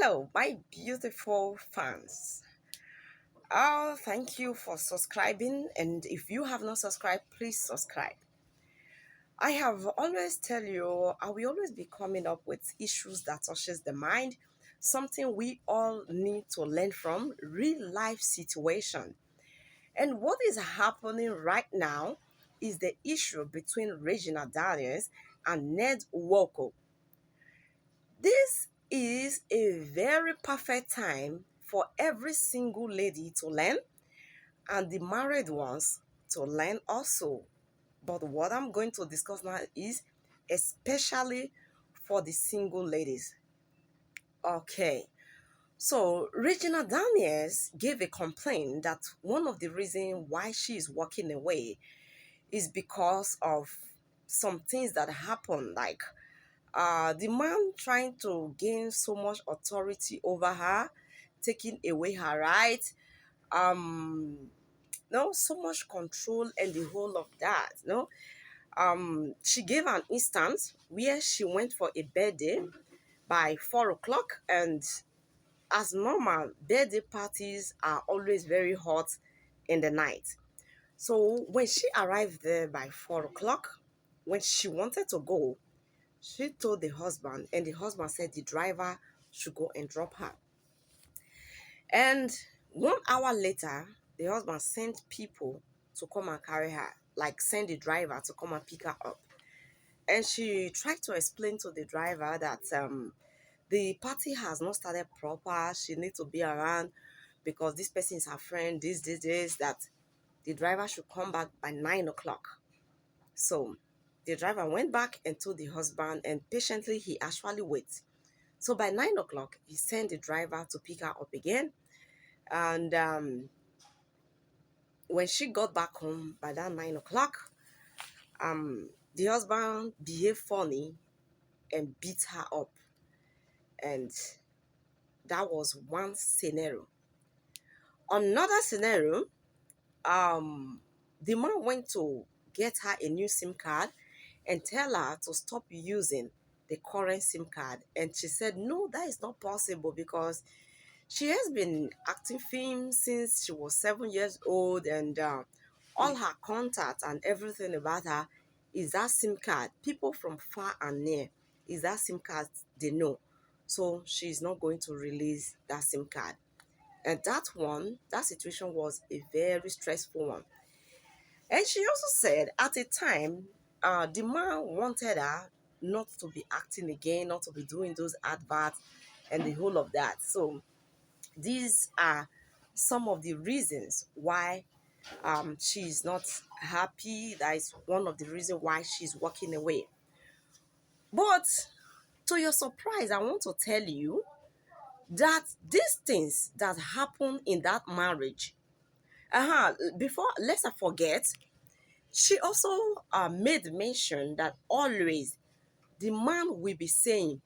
Hello, my beautiful fans. Oh, thank you for subscribing. And if you have not subscribed, please subscribe. I have always tell you, I will always be coming up with issues that touches the mind, something we all need to learn from, real life situation. And what is happening right now is the issue between Regina Daniels and Ned Nwoko. This is a very perfect time for every single lady to learn and the married ones to learn also. But what I'm going to discuss now is especially for the single ladies. Okay. So Regina Daniels gave a complaint that one of the reasons why she is walking away is because of some things that happen, like the man trying to gain so much authority over her, taking away her rights, um, no, so much control and the whole of that. No, she gave an instance where she went for a birthday by 4 o'clock, and as normal, birthday parties are always very hot in the night. So when she arrived there by 4 o'clock, when she wanted to go, she told the husband, and the husband said the driver should go and drop her. And 1 hour later, the husband sent people to come and carry her, like send the driver to come and pick her up. And she tried to explain to the driver that the party has not started proper. She needs to be around because this person is her friend, this, that the driver should come back by 9 o'clock. So the driver went back and told the husband, and patiently he actually waited. So by 9 o'clock, he sent the driver to pick her up again. And when she got back home by that 9 o'clock, the husband behaved funny and beat her up. And that was one scenario. Another scenario, the man went to get her a new SIM card and tell her to stop using the current SIM card. And she said, no, that is not possible because she has been acting film since she was 7 years old, and all her contacts and everything about her is that SIM card. People from far and near is that SIM card they know. So she's not going to release that SIM card. And that situation was a very stressful one. And she also said at a time, the man wanted her not to be acting again, not to be doing those adverts and the whole of that. So these are some of the reasons why she's not happy. That is one of the reasons why she's walking away. But to your surprise, I want to tell you that these things that happen in that marriage, before let's not forget, she also made mention that always the man will be saying,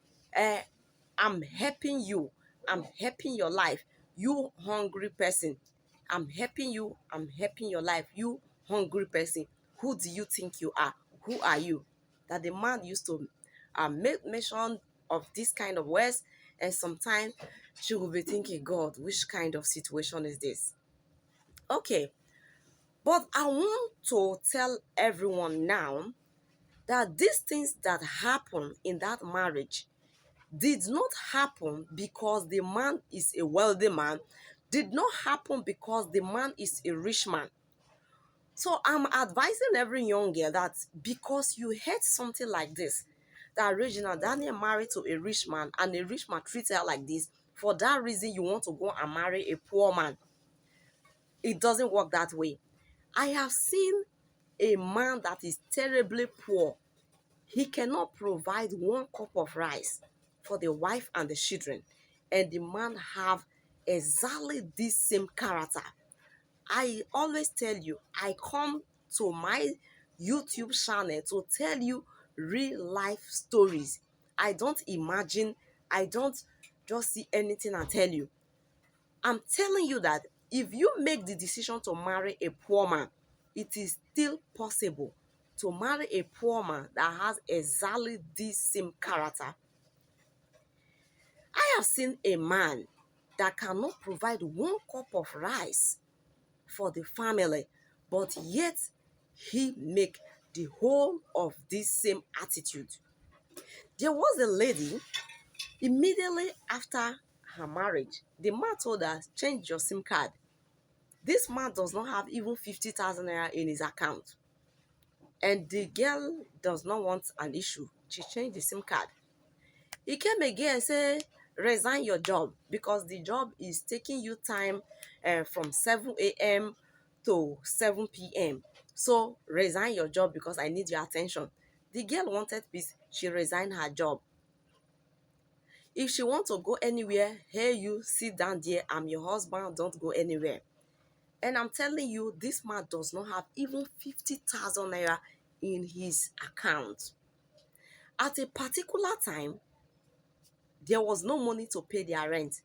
I'm helping you, I'm helping your life, you hungry person. I'm helping your life, you hungry person. Who do you think you are? Who are you? That the man used to make mention of this kind of words, and sometimes she will be thinking, God, which kind of situation is this? Okay, but I want to tell everyone now that these things that happen in that marriage did not happen because the man is a wealthy man, did not happen because the man is a rich man. So I'm advising every young girl that because you heard something like this, that Regina Daniel married to a rich man and a rich man treated her like this, for that reason you want to go and marry a poor man. It doesn't work that way. I have seen a man that is terribly poor. He cannot provide 1 cup of rice for the wife and the children, and the man have exactly this same character. I always tell you, I come to my YouTube channel to tell you real life stories. I don't imagine, I don't just see anything and tell you. I'm telling you that if you make the decision to marry a poor man, it is still possible to marry a poor man that has exactly this same character. I have seen a man that cannot provide 1 cup of rice for the family, but yet he make the whole of this same attitude. There was a lady immediately after her marriage. The man told her, change your SIM card. This man does not have even 50,000 naira in his account. And the girl does not want an issue. She changed the SIM card. He came again and said, resign your job because the job is taking you time from 7 a.m. to 7 p.m. So resign your job because I need your attention. The girl wanted peace. She resigned her job. If she want to go anywhere, hey, you sit down there. I'm your husband. Don't go anywhere. And I'm telling you, this man does not have even 50,000 naira in his account. At a particular time, there was no money to pay their rent.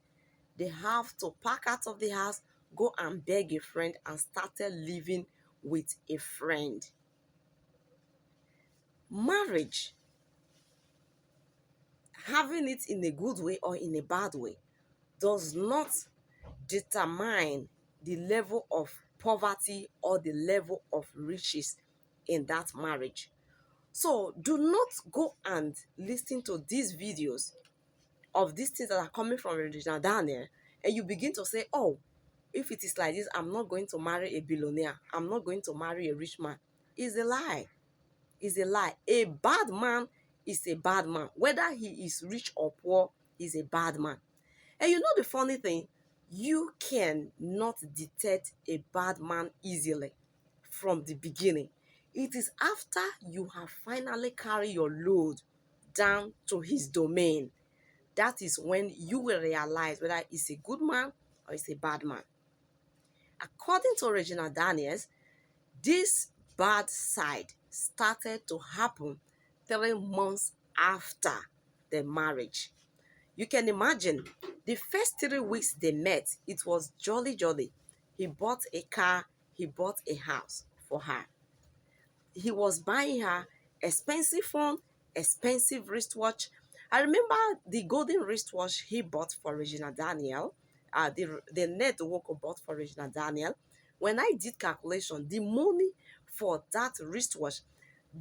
They have to pack out of the house, go and beg a friend, and started living with a friend. Marriage, having it in a good way or in a bad way, does not determine the level of poverty or the level of riches in that marriage. So do not go and listen to these videos of these things that are coming from Regina Daniel, and you begin to say, oh, if it is like this, I'm not going to marry a billionaire. I'm not going to marry a rich man. It's a lie. It's a lie. A bad man is a bad man. Whether he is rich or poor, is a bad man. And you know the funny thing? You cannot detect a bad man easily from the beginning. It is after you have finally carried your load down to his domain. That is when you will realize whether he's a good man or he's a bad man. According to Regina Daniels, this bad side started to happen 3 months after the marriage. You can imagine the first 3 weeks they met, it was jolly jolly. He bought a car, he bought a house for her. He was buying her expensive phone, expensive wristwatch. I remember the golden wristwatch he bought for Regina Daniel, the net Nwoko bought for Regina Daniel. When I did calculation, the money for that wristwatch,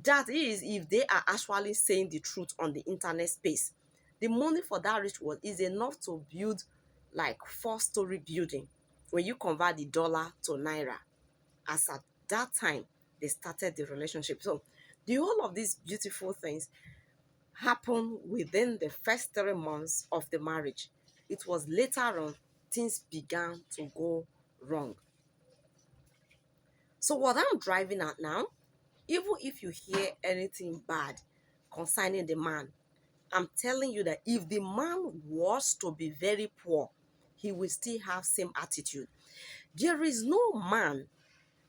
that is if they are actually saying the truth on the internet space, the money for that wristwatch is enough to build like 4-story building when you convert the dollar to naira. As at that time, they started the relationship. So the whole of these beautiful things happened within the first 3 months of the marriage. It was later on things began to go wrong. So what I'm driving at now, even if you hear anything bad concerning the man, I'm telling you that if the man was to be very poor, he will still have same attitude. There is no man,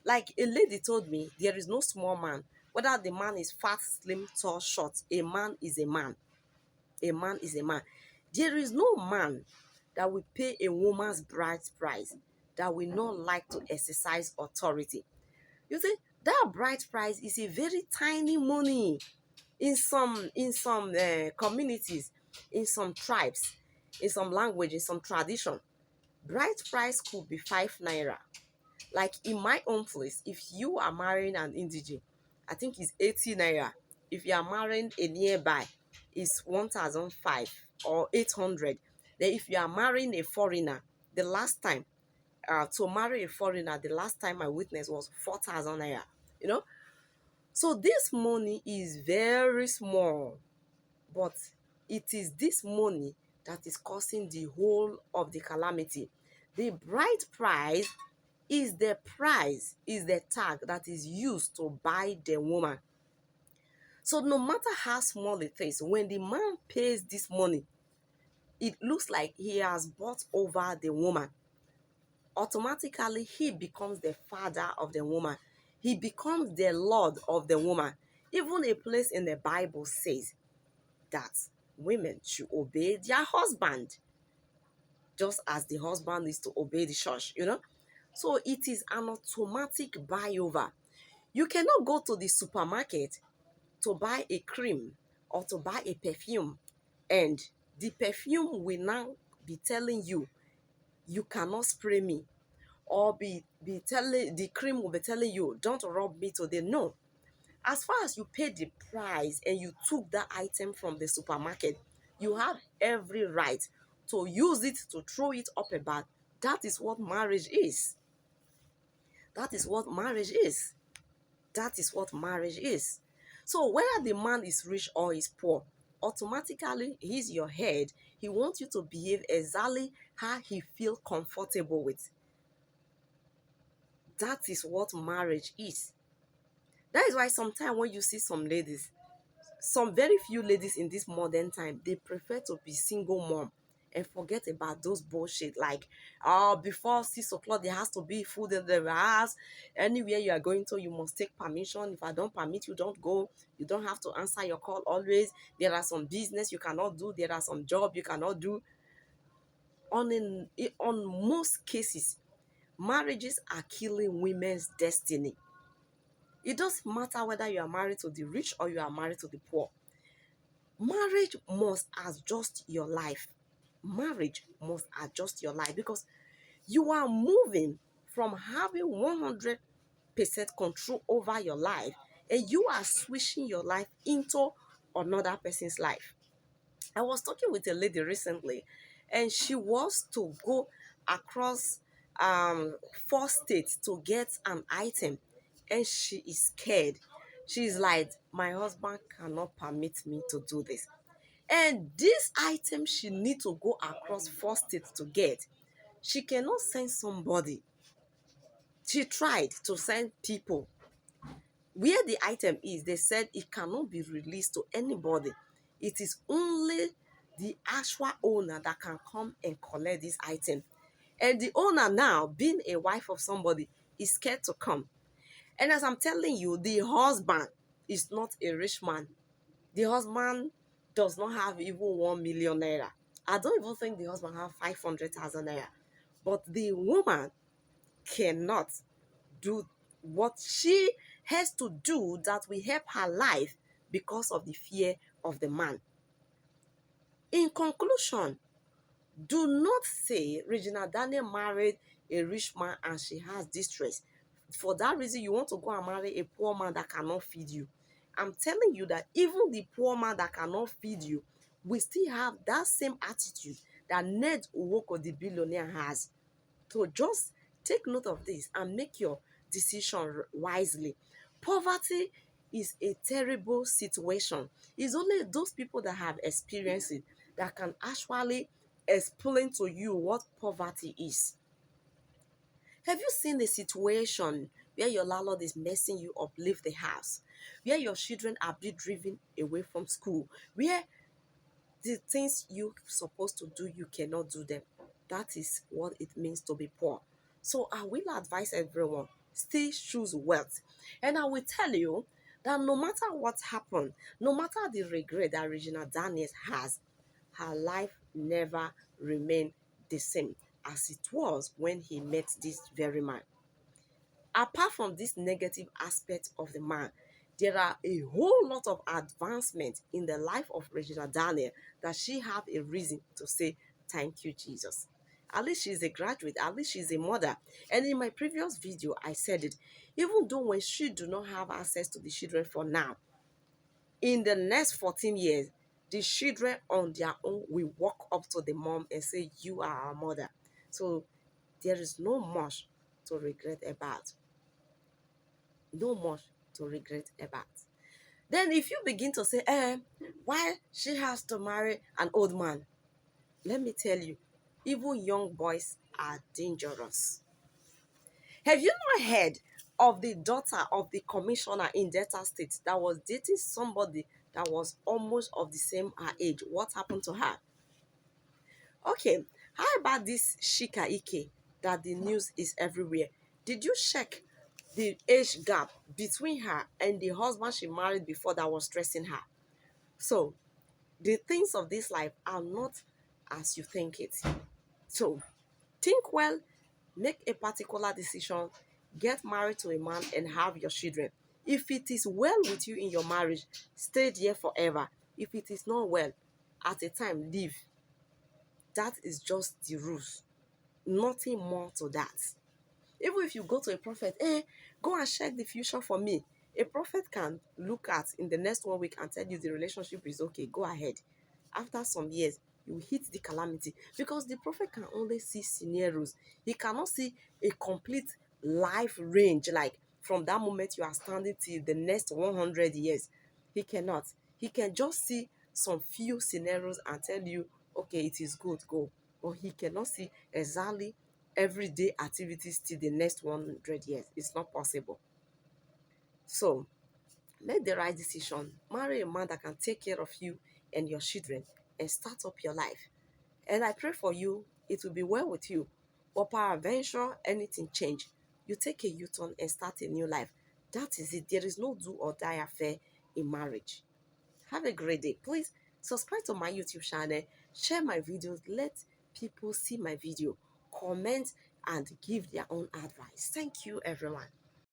like a lady told me, there is no small man. Whether the man is fat, slim, tall, short, a man is a man. A man is a man. There is no man that will pay a woman's bride price that will not like to exercise authority. You see, that bride price is a very tiny money in some communities, in some tribes, in some language, in some tradition. Bride price could be 5 naira. Like in my own place, if you are marrying an indigene, I think it's 80 naira. If you are marrying a nearby, it's 1,005 or 800. Then if you are marrying a foreigner, the last time to marry a foreigner, the last time I witnessed was 4,000 naira. You know, so this money is very small, but it is this money that is causing the whole of the calamity. The bride price is the price, is the tag that is used to buy the woman. So no matter how small it is, when the man pays this money, it looks like he has bought over the woman. Automatically, he becomes the father of the woman. He becomes the lord of the woman. Even a place in the Bible says that women should obey their husband, just as the husband is to obey the church, you know. So it is an automatic buy over. You cannot go to the supermarket to buy a cream or to buy a perfume and The perfume will now be telling you, you cannot spray me, or be telling, the cream will be telling you, don't rub me today. No. As far as you paid the price and you took that item from the supermarket, you have every right to use it, to throw it up a bath. That is what marriage is. That is what marriage is. That is what marriage is. So whether the man is rich or is poor, automatically he's your head. He wants you to behave exactly how he feel comfortable with. That is what marriage is. That is why sometimes when you see some ladies, some very few ladies in this modern time, they prefer to be single mom and forget about those bullshit like, before 6 o'clock there has to be food in the house. Anywhere you are going to, you must take permission. If I don't permit you, don't go. You don't have to answer your call always. There are some business you cannot do. There are some job you cannot do. On most cases, marriages are killing women's destiny. It doesn't matter whether you are married to the rich or you are married to the poor. Marriage must adjust your life. Marriage must adjust your life, because you are moving from having 100% control over your life, and you are switching your life into another person's life. I was talking with a lady recently, and she was to go across 4 states to get an item, and she is scared. She's like, my husband cannot permit me to do this. And this item she need to go across 4 states to get, she cannot send somebody. She tried to send people. Where the item is, they said it cannot be released to anybody. It is only the actual owner that can come and collect this item. And the owner now, being a wife of somebody, is scared to come. And as I'm telling you, the husband is not a rich man. The husband does not have even 1 million naira. I don't even think the husband have 500,000 naira. But the woman cannot do what she has to do that will help her life because of the fear of the man. In conclusion, do not say Regina Daniel married a rich man and she has distress. For that reason, you want to go and marry a poor man that cannot feed you. I'm telling you that even the poor man that cannot feed you will still have that same attitude that Ned Nwoko, the billionaire, has. So just take note of this and make your decision wisely. Poverty is a terrible situation. It's only those people that have experienced it that can actually explain to you what poverty is. Have you seen a situation where your landlord is messing you up, leave the house, where your children are being driven away from school, where the things you're supposed to do, you cannot do them? That is what it means to be poor. So I will advise everyone, still choose wealth. And I will tell you that no matter what happened, no matter the regret that Regina Daniels has, her life never remained the same as it was when he met this very man. Apart from this negative aspect of the man, there are a whole lot of advancement in the life of Regina Daniel that she have a reason to say thank you, Jesus. At least she's a graduate, at least she's a mother. And in my previous video, I said it, even though when she do not have access to the children for now, in the next 14 years, the children on their own will walk up to the mom and say, you are our mother. So there is no much to regret about. No much to regret about. Then if you begin to say, why she has to marry an old man? Let me tell you, even young boys are dangerous. Have you not heard of the daughter of the commissioner in Delta State that was dating somebody that was almost of the same her age? What happened to her? Okay, how about this Shika Ike that the news is everywhere? Did you check the age gap between her and the husband she married before that was stressing her? So, the things of this life are not as you think it. So, think well, make a particular decision, get married to a man and have your children. If it is well with you in your marriage, stay there forever. If it is not well, at a time live. That is just the rules. Nothing more to that. Even if you go to a prophet, go and check the future for me. A prophet can look at in the next 1 week and tell you the relationship is okay, go ahead. After some years, you hit the calamity because the prophet can only see scenarios. He cannot see a complete life range, like from that moment you are standing till the next 100 years. He cannot. He can just see some few scenarios and tell you, okay, it is good, go. But he cannot see exactly everyday activities till the next 100 years. It's not possible. So make the right decision. Marry a man that can take care of you and your children and start up your life. And I pray for you, it will be well with you. But peradventure, anything change. You take a U-turn and start a new life. That is it. There is no do or die affair in marriage. Have a great day. Please subscribe to my YouTube channel, share my videos, let people see my video, comment and give their own advice. Thank you, everyone.